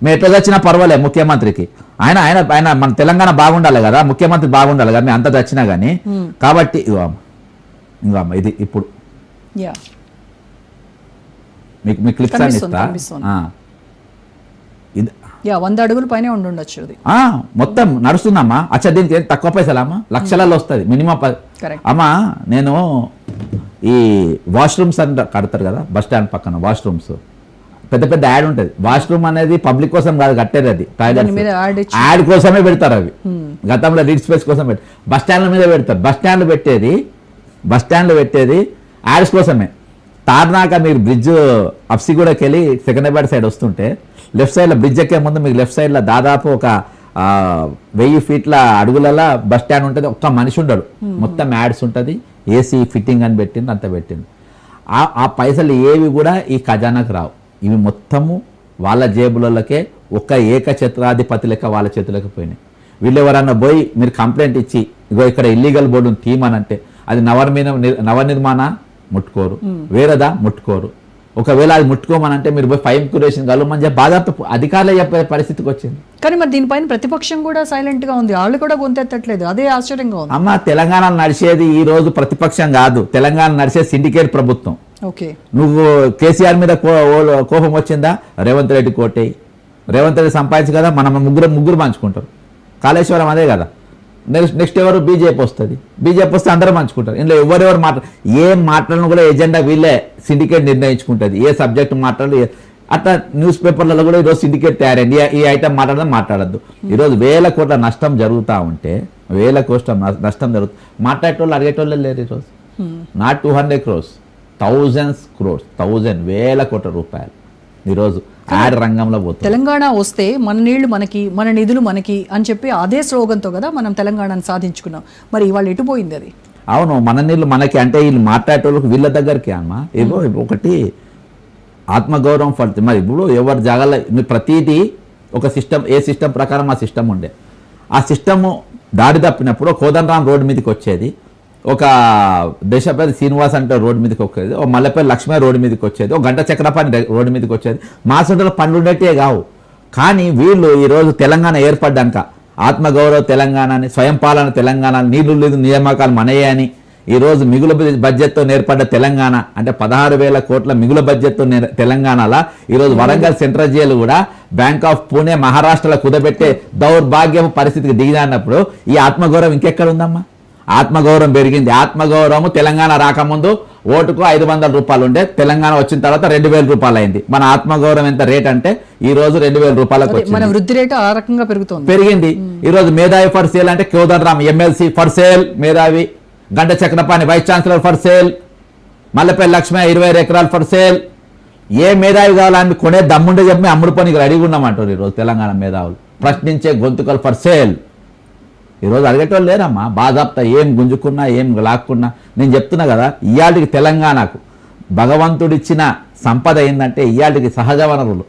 మేము ఎట్లా చచ్చినా పర్వాలేదు ముఖ్యమంత్రికి, ఆయన ఆయన ఆయన మన తెలంగాణ బాగుండాలి కదా, ముఖ్యమంత్రి బాగుండాలి కదా, మేము అంతా చచ్చినా కానీ. కాబట్టి ఇంకో అమ్మ ఇది ఇప్పుడు మీకు క్లిప్స్ అని ఇస్తా. ఇది 100 అడుగుల పైన ఉండొచ్చు అది. మొత్తం నడుస్తుందమ్మా. అచ్చా దీనికి తక్కువ పైసలు అమ్మా, లక్షలలో వస్తుంది మినిమం. అమ్మా నేను ఈ వాష్రూమ్స్ అని కడతారు కదా బస్ స్టాండ్ పక్కన, వాష్రూమ్స్ పెద్ద పెద్ద యాడ్ ఉంటుంది. వాష్రూమ్ అనేది పబ్లిక్ కోసం కాదు కట్టేది, అది టాయిలెట్ యాడ్ కోసమే పెడతారు అవి. గతంలో రీడ్ స్పేస్ కోసం బస్ స్టాండ్ల మీద పెడతారు. బస్ స్టాండ్లు పెట్టేది యాడ్స్ కోసమే. తార్నాక మీరు బ్రిడ్జ్ అప్సిగూడకి వెళ్ళి సెకండ్రాబాద్ సైడ్ వస్తుంటే లెఫ్ట్ సైడ్లో బ్రిడ్జ్ ఎక్కే ముందు మీకు లెఫ్ట్ సైడ్లో దాదాపు ఒక 1000 ఫీట్ల అడుగులలో బస్ స్టాండ్ ఉంటుంది. ఒక్క మనిషి ఉండడు, మొత్తం యాడ్స్ ఉంటుంది. ఏసీ ఫిట్టింగ్ అని పెట్టింది, అంత పెట్టింది. ఆ పైసలు ఏవి కూడా ఈ ఖజానాకు రావు. ఇవి మొత్తము వాళ్ళ జేబులకే ఒక ఏకఛత్రాధిపతి లెక్క వాళ్ళ చేతులకు పోయినాయి. వీళ్ళు ఎవరన్నా పోయి మీరు కంప్లైంట్ ఇచ్చి ఇగో ఇక్కడ ఇల్లీగల్ బోర్డును తీయమనంటే అది నవనిర్మాణ ముట్టుకోరు, వేరేదా ముట్టుకోరు. ఒకవేళ అది ముట్టుకోమనంటే మీరు పోయి ఫైన్ క్యూరేషన్ కలవమని చెప్పి బాధాపు అధికారులు చెప్పే పరిస్థితికి వచ్చింది. కానీ మరి దీనిపైన ప్రతిపక్షం కూడా సైలెంట్ గా ఉంది, వాళ్ళు కూడా గొంతెత్తట్లేదు. అదే ఆశ్చర్యంగా ఉంది. అమ్మ తెలంగాణలో నడిచేది ఈ రోజు ప్రతిపక్షం కాదు, తెలంగాణ నడిచేది సిండికేట్ ప్రభుత్వం. నువ్వు కేసీఆర్ మీద కోపం వచ్చిందా, రేవంత్ రెడ్డి కోటేయి. రేవంత్ రెడ్డి సంపాదించు కదా, మనం ముగ్గురు పంచుకుంటారు. కాళేశ్వరం అదే కదా. నెక్స్ట్ ఎవరు బీజేపీ వస్తుంది, బీజేపీ వస్తే అందరూ పంచుకుంటారు. ఇందులో ఎవరెవరు ఏం మాట్లాడను కూడా ఎజెండా వీళ్ళే సిండికేట్ నిర్ణయించుకుంటుంది. ఏ సబ్జెక్ట్ మాట్లాడాలి అట్లా న్యూస్ పేపర్లలో కూడా ఈరోజు సిండికేట్ తయారైంది. ఈ ఐటమ్ మాట్లాడద్దు. ఈరోజు 1000 కోట్ల నష్టం జరుగుతూ ఉంటే 1000 కోట్ల నష్టం జరుగుతుంది. మాట్లాడేటోళ్ళు అడిగేటోళ్ళే లేరు ఈరోజు. నాట్ 200 crores, 1000 crores, 1000 కోట్ల రూపాయలు ఈరోజు యాడ్ రంగంలో పోతుంది. తెలంగాణ వస్తే మన నీళ్లు మనకి, మన నిధులు మనకి అని చెప్పి అదే స్లోగన్తో కదా మనం తెలంగాణను సాధించుకున్నాం. మరి ఇవాళ ఎటుపోయింది అది? అవును, మన నీళ్ళు మనకి అంటే వీళ్ళు మాట్లాడేటోళ్ళకి వీళ్ళ దగ్గరికి అమ్మా ఏవో ఒకటి ఆత్మగౌరవం ఫలితం. మరి ఇప్పుడు ఎవరి జాగాలో ప్రతిదీ ఒక సిస్టమ్, ఏ సిస్టమ్ ప్రకారం ఆ సిస్టమ్ ఉండే. ఆ సిస్టము దాడి తప్పినప్పుడు కోదండరామ్ రోడ్డు మీదకి వచ్చేది, ఒక దేశపతి శ్రీనివాస్ అంటే రోడ్డు మీదకి వచ్చేది, ఒక మల్లెపల్లి లక్ష్మీ రోడ్డు మీదకి వచ్చేది, ఒక గంట చక్రపాణి రోడ్డు మీదకి వచ్చేది. మా సొంతలో పనులు ఉండేటే కావు. కానీ వీళ్ళు ఈరోజు తెలంగాణ ఏర్పడ్డాక ఆత్మగౌరవ తెలంగాణని, స్వయం పాలన తెలంగాణ, నీళ్లు లేదు నియామకాలు మనయే అని ఈరోజు మిగులు బడ్జెట్తో ఏర్పడ్డ తెలంగాణ అంటే 16,000 కోట్ల మిగులు బడ్జెట్తో తెలంగాణలో ఈరోజు వరంగల్ సెంట్రల్ జైలు కూడా బ్యాంక్ ఆఫ్ పూణే మహారాష్ట్రలో కుదబెట్టే దౌర్భాగ్యం పరిస్థితికి దిగినప్పుడు ఈ ఆత్మగౌరవం ఇంకెక్కడ ఉందమ్మా? ఆత్మగౌరవం పెరిగింది. ఆత్మగౌరవం తెలంగాణ రాకముందు ఓటుకు 500 రూపాయలు ఉండే, తెలంగాణ వచ్చిన తర్వాత 2000 రూపాయలు అయింది. మన ఆత్మగౌరవం ఎంత రేట్ అంటే ఈ రోజు 2000 రూపాయలకు వృద్ధి రేటు ఆ రకంగా పెరిగింది. ఈ రోజు మేధావి ఫర్ సేల్ అంటే కోదండరామ్ ఎమ్మెల్సీ ఫర్ సేల్ మేధావి, Ganta Chakrapani vice chancellor for sale, Mallepalli Lakshmi 25 ఎకరాలు ఫర్ సేల్. ఏ మేధావి కావాలని కొనే దమ్ముండే చెప్పి అమ్ముడు పనికి రెడీగా ఉన్నామంటారు ఈరోజు తెలంగాణ మేధావులు. ప్రశ్నించే గొంతుకలు ఫర్ సేల్. ఈరోజు అడిగేటోళ్ళు లేరమ్మా. బాధాప్త ఏం గుంజుకున్నా ఏం లాక్కున్నా నేను చెప్తున్నా కదా, ఇవాళకి తెలంగాణకు భగవంతుడిచ్చిన సంపద ఏంటంటే ఇవాళకి సహజ వనరులు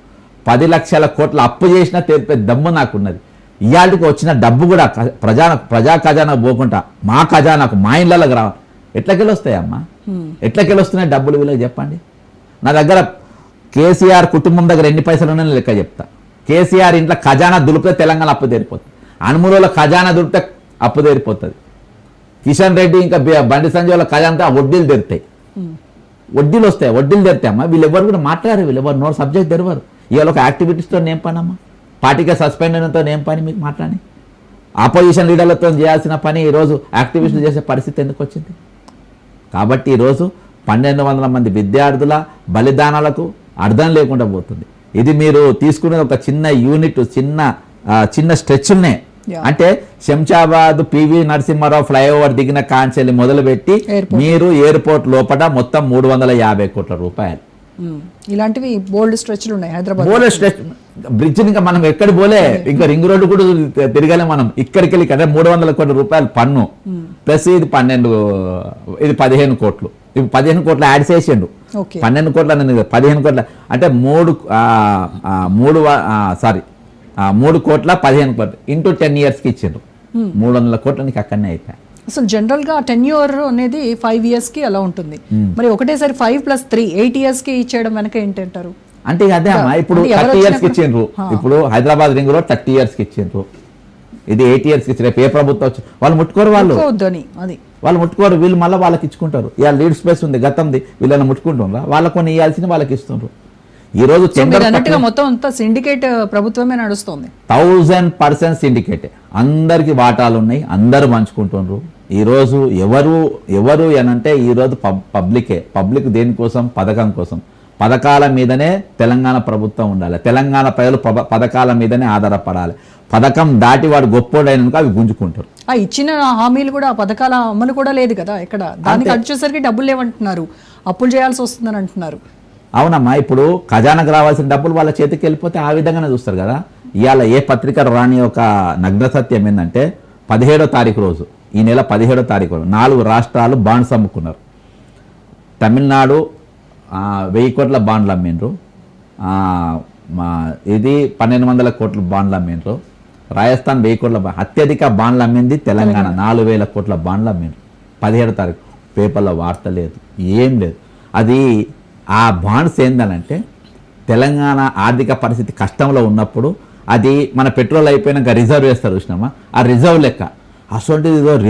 10 లక్షల కోట్ల అప్పు చేసినా తెలిపే దమ్ము నాకున్నది. ఇవాళకి వచ్చిన డబ్బు కూడా ప్రజా ఖజానాకు పోకుండా మా ఖజానాకు, మా ఇళ్ళకి రావాలి. ఎట్లకెళ్ళి వస్తాయమ్మా? ఎట్లకెళ్ళి వస్తున్నాయి డబ్బులు వీళ్ళకి చెప్పండి. నా దగ్గర కేసీఆర్ కుటుంబం దగ్గర ఎన్ని పైసలు ఉన్నాయని లెక్క చెప్తా. కేసీఆర్ ఇంట్లో ఖజానా దులిపితే తెలంగాణ అప్పు తీరిపోతుంది. అనుమూలలో ఖజానా దొరికితే అప్పు తీరిపోతుంది. కిషన్ రెడ్డి ఇంకా బండి సంజయ్ ఖజానా వడ్డీలు తెరుతాయి, వడ్డీలు వస్తాయి, వడ్డీలు తెరుతాయి అమ్మా. వీళ్ళు ఎవరు కూడా మాట్లాడారు, వీళ్ళు ఎవరు నోరు సబ్జెక్ట్ తెరవారు. ఇవాళ ఒక యాక్టివిటీస్తో నేం పని అమ్మా, పార్టీగా సస్పెండ్ అయినతో నేం పని మీకు మాట్లాడి? ఆపోజిషన్ లీడర్లతో చేయాల్సిన పని ఈరోజు యాక్టివిస్టులు చేసే పరిస్థితి ఎందుకు వచ్చింది? కాబట్టి ఈరోజు 1200 మంది విద్యార్థుల బలిదానాలకు అర్థం లేకుండా పోతుంది. ఇది మీరు తీసుకునే ఒక చిన్న యూనిట్, చిన్న స్ట్రెచ్నే. అంటే శంషాబాద్ పివి నరసింహారావు ఫ్లైఓవర్ దిగిన కాంచెల్లి మొదలుపెట్టి మీరు ఎయిర్పోర్ట్ లోపల మొత్తం 350 కోట్ల రూపాయలు. ఇలాంటివి బోల్డ్ స్ట్రెచ్లు ఉన్నాయి హైదరాబాద్. బోల్డ్ స్ట్రెచ్ బ్రిడ్జ్ ఇంకా మనం ఎక్కడ పోలే, ఇంకా రింగ్ రోడ్డు కూడా తిరగాలి మనం. ఇక్కడికి వెళ్ళి 300 కోట్ల రూపాయలు పన్ను ప్లస్ ఇది 15 కోట్లు. ఇప్పుడు 15 కోట్ల యాడ్ చేసిండు. 12 కోట్ల 15 కోట్ల అంటే 3 కోట్ల 15 కోట్లు ఇంటూ 10 yearsకి ఇచ్చిండ్రు. 300 కోట్ల నీకు అక్కడనే అయిపోయాయి. అసలు జనరల్ గా టెన్యూర్ అనేది 5 yearsకి అలా ఉంటుంది. మరి ఒకటేసారి 5 + 3 8 yearsకి ఇచ్చేయడం వెనక ఏంటంటారు? అంటే అదే అమ్మా, ఇప్పుడు అంటే ఎవరు 30 years కి వచ్చినప్పుడు- ఇచ్చిండ్రు. ఇప్పుడు హైదరాబాద్ రింగ్ రోడ్ 30 years కి ఇచ్చిండ్రు, ఇది 8 years కి ఇచ్చి రేపు ఏ ప్రభుత్వం వచ్చి వాళ్ళు ముట్టుకోరు, ఒప్పుకోవద్దని అది వాళ్ళు ముట్టుకోరు, వీళ్ళు మళ్ళీ వాళ్ళకి ఇచ్చుకుంటారు. ఇవాళ లీడ్ స్పేస్ ఉంది గతంది, వీళ్ళని ముట్టుకుంటున్నారా, వాళ్ళకు కొన్ని ఇవ్వాల్సిన వాళ్ళకి ఇస్తుండ్రు. ఈ రోజు సో మీరు టెండర్ అన్నట్టుగా మొత్తం అంతా సిండికేట్ ప్రభుత్వమే నడుస్తుంది. 1000% సిండికేట్, అందరికి వాటాలు ఉన్నాయి, అందరూ పంచుకుంటుండ్రు. ఈరోజు ఎవరు అనంటే ఈరోజు పబ్లిక్ దేనికోసం, పథకం కోసం, పథకాల మీదనే తెలంగాణ ప్రభుత్వం ఉండాలి, తెలంగాణ ప్రజలు పథకాల మీదనే ఆధారపడాలి. పథకం దాటి వాడు గొప్పోడైనాక అవి గుంజుకుంటారు. ఆ ఇచ్చిన హామీలు కూడా, ఆ పథకాల అమలు కూడా లేదు కదా ఇక్కడ. దానికి వచ్చేసరికి డబ్బులు లేవంటున్నారు, అప్పులు చేయాల్సి వస్తుందని అంటున్నారు. అవునమ్మా, ఇప్పుడు ఖజానాకు రావాల్సిన డబ్బులు వాళ్ళ చేతికి వెళ్ళిపోతే ఆ విధంగానే చూస్తారు కదా. ఇవాళ ఏ పత్రిక రాని ఒక నగ్న సత్యం ఏంటంటే 17వ తారీఖు రోజు, ఈ నెల 17వ తారీఖు రోజు 4 రాష్ట్రాలు బాండ్స్ అమ్ముకున్నారు. తమిళనాడు 1000 కోట్ల బాండ్లు అమ్మిండ్రు, ఇది 1200 కోట్ల బాండ్లు అమ్మిండ్రు. రాజస్థాన్ 1000 కోట్ల అత్యధిక బాండ్లు అమ్మింది తెలంగాణ, 4000 కోట్ల బాండ్లు అమ్మిండ్రు. 17వ తారీఖు పేపర్లో వార్త లేదు, ఏం లేదు. అది ఆ బాండ్స్ ఏందనంటే తెలంగాణ ఆర్థిక పరిస్థితి కష్టంలో ఉన్నప్పుడు అది మన పెట్రోల్ అయిపోయినాక రిజర్వ్ చేస్తారు చూసినామా, ఆ రిజర్వ్ లెక్క. అసలు రిజర్వ్